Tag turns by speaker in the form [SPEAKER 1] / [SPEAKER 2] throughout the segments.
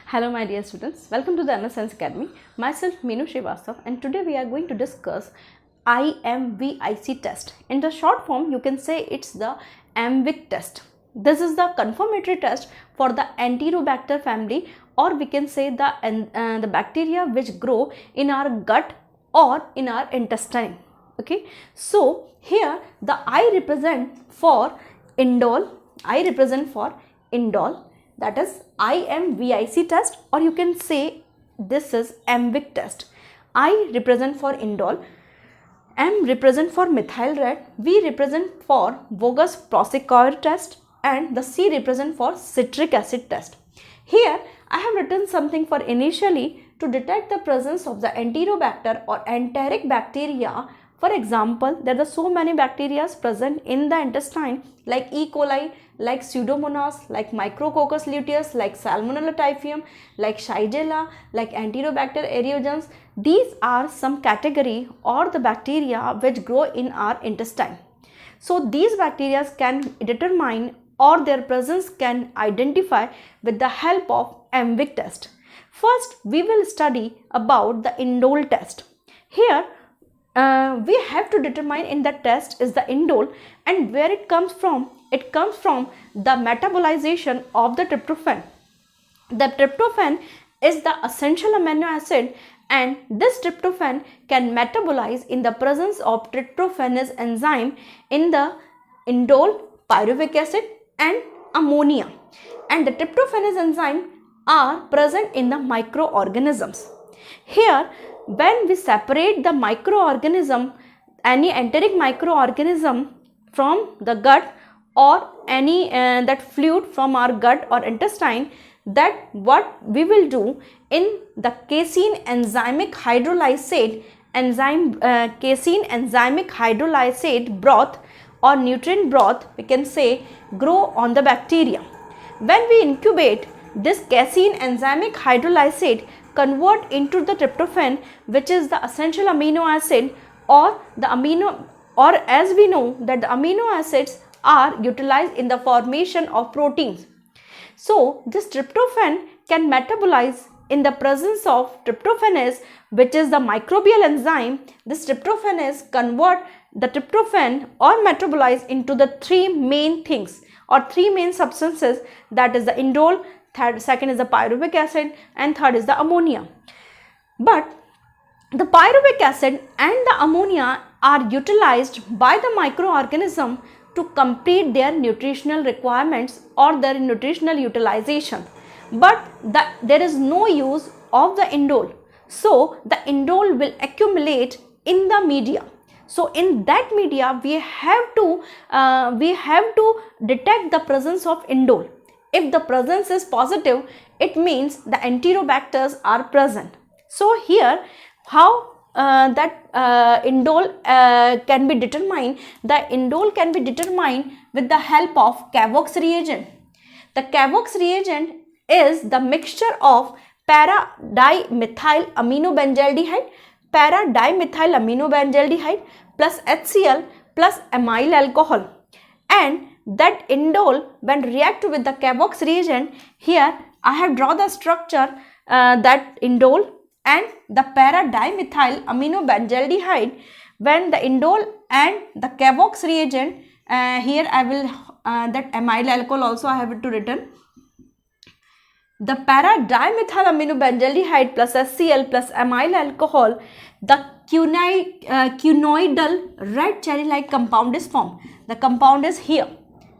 [SPEAKER 1] Hello my dear students, welcome to the Science Academy. Myself Meenu Srivastav, and today we are going to discuss IMViC test. In the short form you can say it's the IMViC test. This is the confirmatory test for the Enterobacter family, or we can say the bacteria which grow in our gut or in our intestine. Okay, so here the I represent for indole, that is IMViC test, or you can say this is IMViC test. I represent for indole, M represent for methyl red, V represent for Voges Proskauer test, and the C represent for citric acid test. Here I have written something for initially to detect the presence of the Enterobacter or enteric bacteria. For example, there are so many bacteria present in the intestine like E. coli, like Pseudomonas, like Micrococcus luteus, like Salmonella typhium, like Shigella, like Enterobacter aerogenes. These are some category or the bacteria which grow in our intestine. So these bacteria can determine or their presence can identify with the help of IMViC test. First, we will study about the indole test. Here, we have to determine in the test is the indole, and where it comes from. It comes from the metabolization of the tryptophan. The tryptophan is the essential amino acid, and this tryptophan can metabolize in the presence of tryptophanase enzyme in the indole, pyruvic acid and ammonia. And the tryptophanase enzyme are present in the microorganisms. Here, when we separate the microorganism, any enteric microorganism from the gut or any that fluid from our gut or intestine, that what we will do in the casein enzymic hydrolysate broth or nutrient broth, we can say, grow on the bacteria. When we incubate, this casein enzymic hydrolysate convert into the tryptophan, which is the essential amino acid, or the amino, or as we know that the amino acids are utilized in the formation of proteins. So this tryptophan can metabolize in the presence of tryptophanase, which is the microbial enzyme. This tryptophanase convert the tryptophan or metabolize into the three main things or three main substances, that is the indole, second is the pyruvic acid, and third is the ammonia. But the pyruvic acid and the ammonia are utilized by the microorganism to complete their nutritional requirements or their nutritional utilization. But there is no use of the indole. So the indole will accumulate in the media. So in that media we have to detect the presence of indole. If the presence is positive, it means the Enterobacters are present. So here, how indole can be determined? The indole can be determined with the help of Kovacs reagent. The Kovacs reagent is the mixture of para-dimethyl aminobenzaldehyde plus HCl plus amyl alcohol, and that indole when react with the Kovacs reagent. Here I have drawn the structure that indole and the para-dimethyl aminobenzaldehyde. When the indole and the Kovacs reagent, here I will that amyl alcohol also I have to written. The para-dimethyl aminobenzaldehyde plus HCl plus amyl alcohol, the quinoidal red cherry-like compound is formed. The compound is here.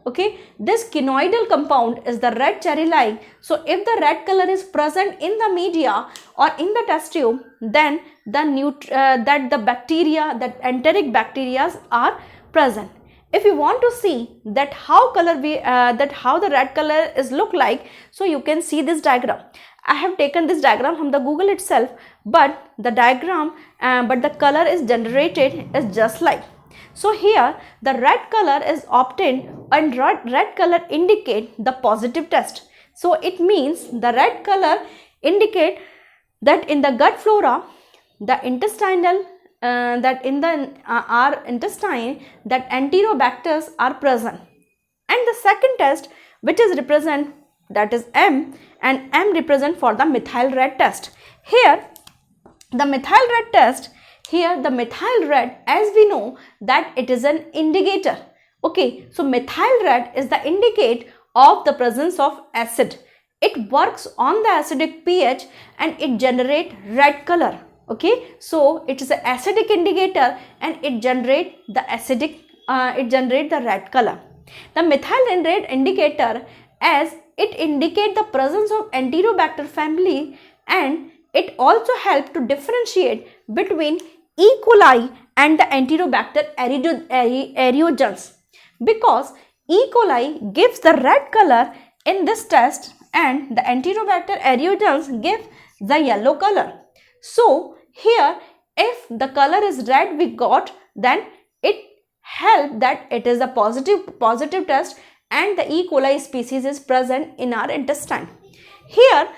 [SPEAKER 1] Okay, this quinoidal compound is the red cherry-like. So if the red color is present in the media or in the test tube, then the bacteria, that enteric bacteria are present. If you want to see that how the red color is look like, so you can see this diagram. I have taken this diagram from the Google itself, but the diagram, but the color is generated is just like. So here the red color is obtained, and red color indicate the positive test. So it means the red color indicate that in the gut flora, the intestinal that in the our intestine, that Enterobacters are present. And the second test, which is represent that is M, and M represent for the methyl red test. Here the methyl red test, here the methyl red, as we know that it is an indicator. Okay, so methyl red is the indicate of the presence of acid. It works on the acidic pH and it generate red color. Okay, so it is an acidic indicator and it generate the acidic, the red color. The methyl red indicator, as it indicate the presence of Enterobacter family, and it also help to differentiate between E. coli and the Enterobacter aerogens, because E. coli gives the red color in this test and the Enterobacter aerogens give the yellow color. So here if the color is red we got, then it help that it is a positive test and the E. coli species is present in our intestine. Here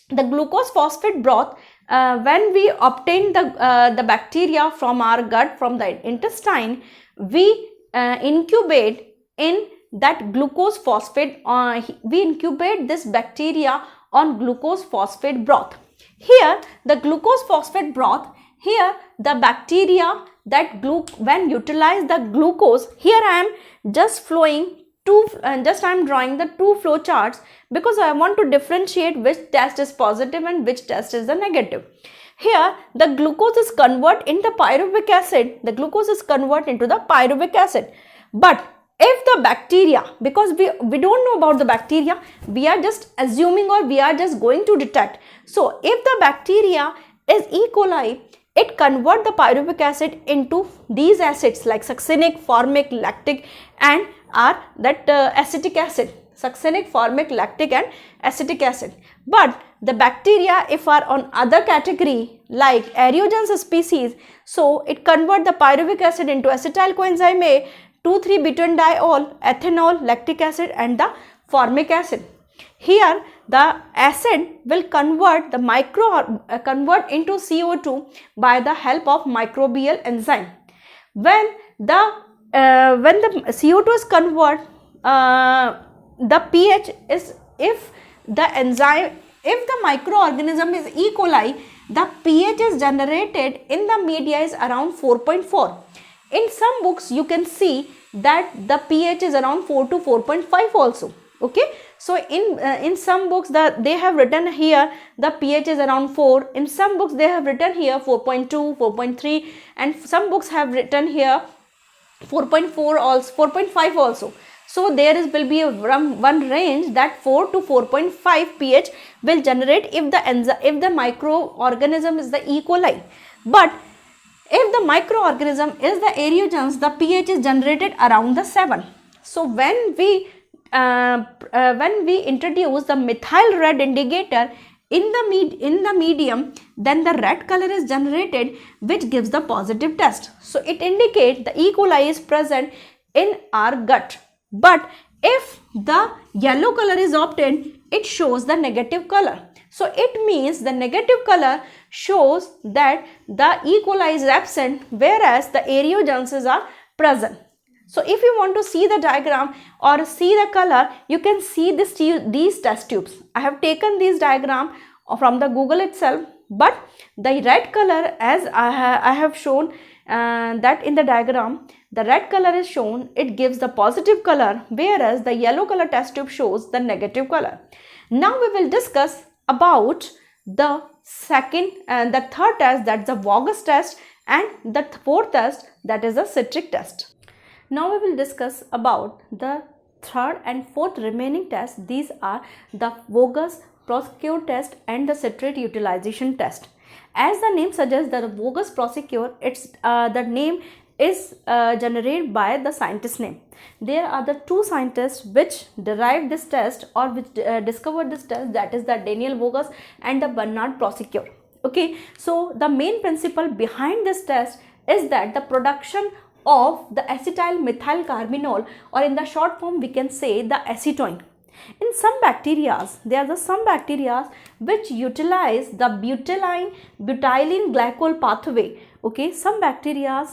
[SPEAKER 1] the glucose phosphate broth, when we obtain the bacteria from our gut, from the intestine, we incubate in that glucose phosphate, we incubate this bacteria on glucose phosphate broth. Here the glucose phosphate broth, here the bacteria that when utilize the glucose, here I am just flowing I am drawing the two flow charts because I want to differentiate which test is positive and which test is the negative. Here the glucose is converted into pyruvic acid, the glucose is converted into the pyruvic acid. But if the bacteria, because we don't know about the bacteria, we are just assuming or we are just going to detect. So if the bacteria is E. coli, it convert the pyruvic acid into these acids like succinic, formic, lactic and acetic acid, succinic, formic, lactic and acetic acid. But the bacteria if are on other category like aerogens species, so it convert the pyruvic acid into acetyl coenzyme A, 2,3-butanediol, ethanol, lactic acid and the formic acid. Here the acid will convert the convert into CO2 by the help of microbial enzyme. When the CO2 is converted, the pH is, if the enzyme, if the microorganism is E. coli, the pH is generated in the media is around 4.4. In some books you can see that the pH is around 4 to 4.5 also. Okay, so in some books they have written here the pH is around 4, in some books they have written here 4.2, 4.3 and some books have written here 4.4 also, 4.5 also. So there will be one range that 4 to 4.5 pH will generate if the microorganism is the E. coli. But if the microorganism is the aerogens, the pH is generated around the 7. So when we introduce the methyl red indicator in the medium, then the red color is generated which gives the positive test. So it indicates the E. coli is present in our gut. But if the yellow color is obtained, it shows the negative color. So it means the negative color shows that the E. coli is absent whereas the aerogens are present. So if you want to see the diagram or see the color, you can see these test tubes. I have taken these diagram from the Google itself, but the red color, as I have shown that in the diagram, the red color is shown, it gives the positive color, whereas the yellow color test tube shows the negative color. Now we will discuss about the second and the third test, that's the Voges test, and the fourth test, that is the citric test. Now we will discuss about the third and fourth remaining tests. These are the Voges Proskauer test and the citrate utilization test. As the name suggests, the Voges Proskauer, the name is generated by the scientist name. There are the two scientists which derived this test or which discovered this test, that is the Daniel Voges and the Bernard Proskauer. Okay, so the main principle behind this test is that the production of the acetyl methyl carbinol, or in the short form we can say the acetone. In some bacteria, there are some bacteria which utilize the butylene glycol pathway. Okay, some bacteria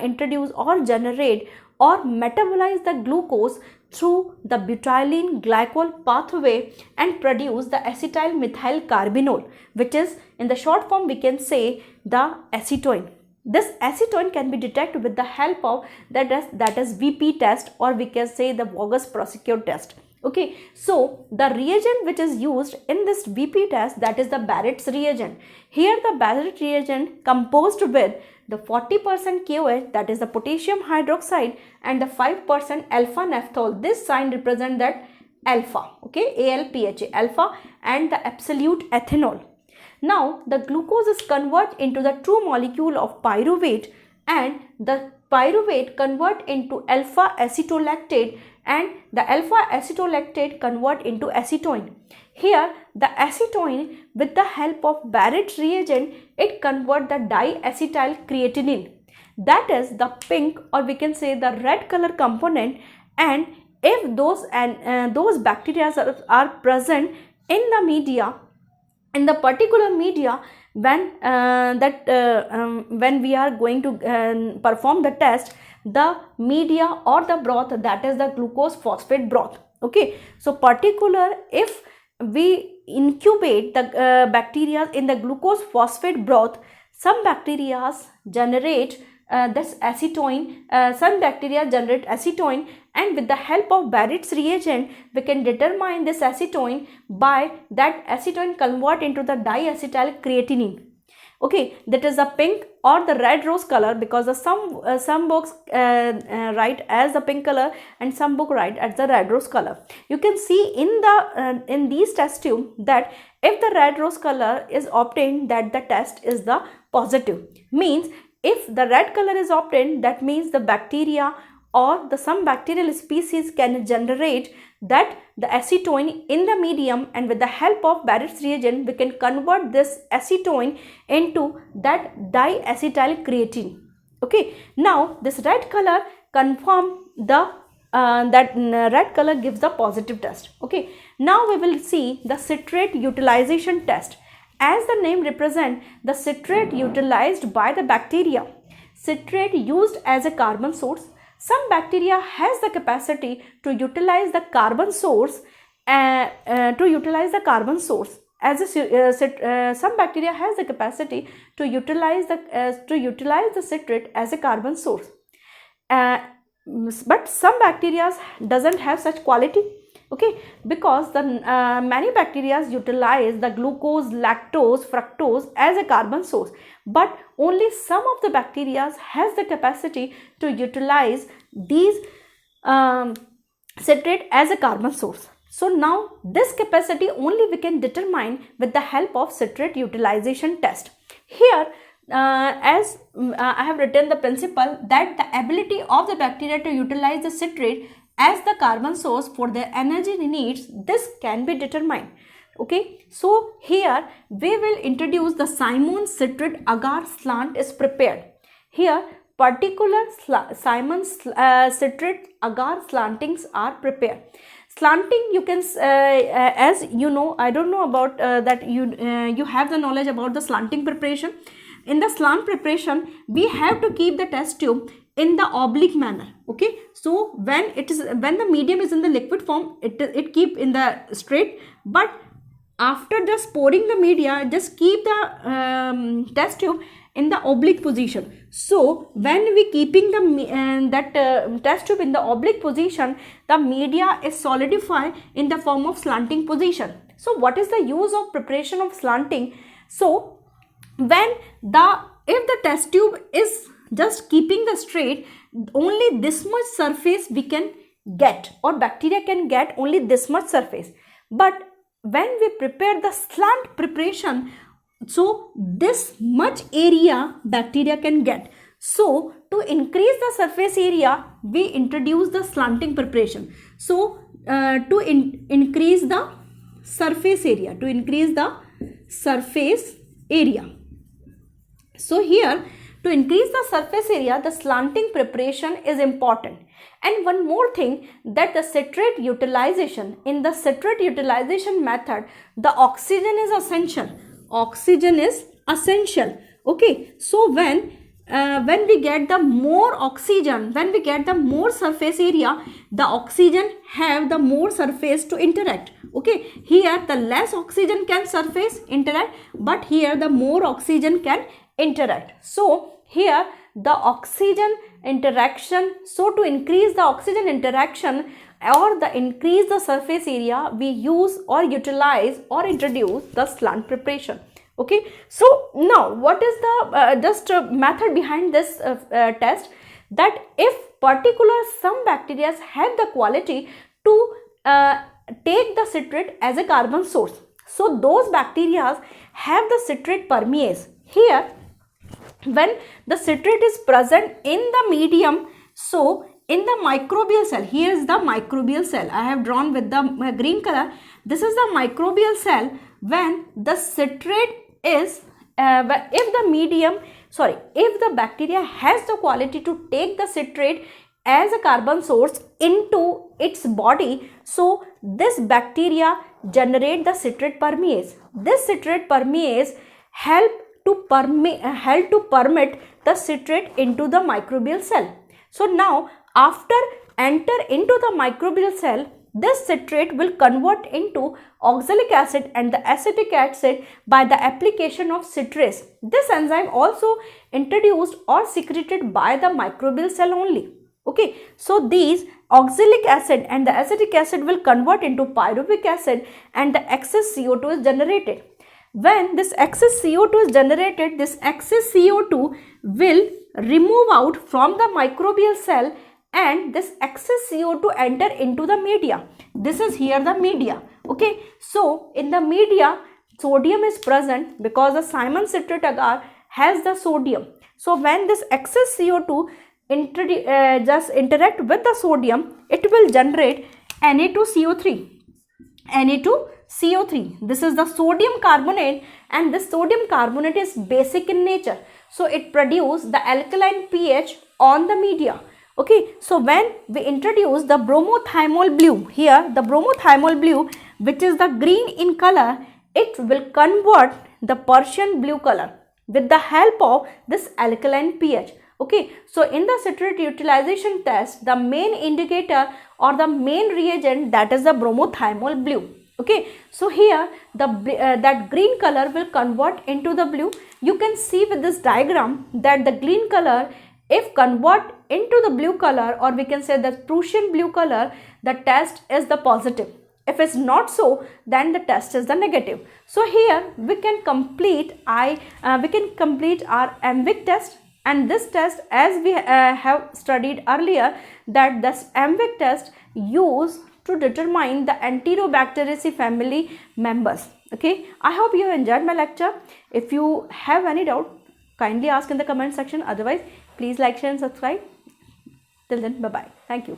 [SPEAKER 1] introduce or generate or metabolize the glucose through the butylene glycol pathway and produce the acetyl methyl carbinol, which is in the short form we can say the acetone. This acetone can be detected with the help of that is VP test, or we can say the Voges Proskauer test. Okay, so the reagent which is used in this VP test, that is the Barrett's reagent. Here the Barrett reagent composed with the 40% KOH, that is the potassium hydroxide, and the 5% alpha naphthol. This sign represent that alpha, okay, ALPHA, alpha, and the absolute ethanol. Now the glucose is converted into the true molecule of pyruvate, and the pyruvate convert into alpha acetolactate, and the alpha acetolactate convert into acetone. Here the acetone, with the help of Barrett's reagent, it convert the diacetyl creatinine, that is the pink, or we can say the red color component. And if those bacteria are present in the media, in the particular media, when we are going to perform the test, the media or the broth, that is the glucose phosphate broth. Okay, so particular, if we incubate the bacteria in the glucose phosphate broth, some bacteria generate this acetone, some bacteria generate acetone, and with the help of Barrett's reagent we can determine this acetone by that acetone convert into the diacetyl creatinine. Okay, that is the pink or the red rose color, because some books write as the pink color and some book write as the red rose color. You can see in these test tube that if the red rose color is obtained, that the test is the positive. Means if the red color is obtained, that means the bacteria or some bacterial species can generate that the acetone in the medium, and with the help of Barrett's reagent we can convert this acetone into that diacetyl creatine. Okay, now this red color confirm the red color gives the positive test. Okay, now we will see the citrate utilization test. As the name represents, the citrate utilized by the bacteria. Citrate used as a carbon source. Some bacteria has the capacity to utilize the carbon source, some bacteria has the capacity to utilize the citrate as a carbon source, but some bacteria doesn't have such quality. Okay, because the many bacteria utilize the glucose, lactose, fructose as a carbon source, but only some of the bacteria has the capacity to utilize these citrate as a carbon source. So now this capacity only we can determine with the help of citrate utilization test. Here as I have written the principle that the ability of the bacteria to utilize the citrate as the carbon source for their energy needs, this can be determined. Okay, so here we will introduce the Simon citrate agar slant is prepared. Here particular Simon citrate agar slantings are prepared. Slanting, you can as you know, I don't know about that you have the knowledge about the slanting preparation. In the slant preparation we have to keep the test tube in the oblique manner. Okay, so when the medium is in the liquid form, it keep in the straight, but after just pouring the media, just keep the test tube in the oblique position. So when we keeping the test tube in the oblique position, the media is solidified in the form of slanting position. So what is the use of preparation of slanting? So when if the test tube is just keeping the straight, only this much surface we can get, or bacteria can get only this much surface. But when we prepare the slant preparation, so this much area bacteria can get. So to increase the surface area, we introduce the slanting preparation. So to increase the surface area, So here, to increase the surface area, the slanting preparation is important. And one more thing, that the citrate utilization, in the citrate utilization method, the oxygen is essential. Okay, so when when we get the more oxygen, when we get the more surface area, the oxygen have the more surface to interact. Okay, here the less oxygen can surface interact, but here the more oxygen can interact. So here the oxygen interaction, so to increase the oxygen interaction or the increase the surface area, we use or utilize or introduce the slant preparation. Okay, so now what is the method behind this test? That if particular some bacteria have the quality to take the citrate as a carbon source, so those bacteria have the citrate permease. Here when the citrate is present in the medium, so in the microbial cell, here is the microbial cell, I have drawn with the green color, this is the microbial cell. When the citrate is if the bacteria has the quality to take the citrate as a carbon source into its body, so this bacteria generate the citrate permease. This citrate permease help to permit the citrate into the microbial cell. So now after enter into the microbial cell, this citrate will convert into oxalic acid and the acetic acid by the application of citrase. This enzyme also introduced or secreted by the microbial cell only. Okay, so these oxalic acid and the acetic acid will convert into pyruvic acid and the excess CO2 is generated. When this excess CO2 is generated, this excess CO2 will remove out from the microbial cell and this excess CO2 enter into the media. This is here the media. Okay, so in the media sodium is present because the Simon citrate agar has the sodium. So when this excess CO2 just interact with the sodium, it will generate Na2CO3. Na2CO3. This is the sodium carbonate and this sodium carbonate is basic in nature. So it produces the alkaline pH on the media. Okay, so when we introduce the bromothymol blue, here the bromothymol blue, which is the green in color, it will convert the Persian blue color with the help of this alkaline pH. Okay, so in the citrate utilization test, the main indicator or the main reagent, that is the bromothymol blue. Okay, so here the that green color will convert into the blue. You can see with this diagram that the green color, if convert into the blue color, or we can say the Prussian blue color, the test is the positive. If it's not so, then the test is the negative. So here we can complete our IMViC test, and this test, as we have studied earlier, that this IMViC test used to determine the Enterobacteriaceae family members. Okay, I hope you enjoyed my lecture. If you have any doubt, kindly ask in the comment section. Otherwise, please like, share and subscribe. Till then, bye bye. Thank you.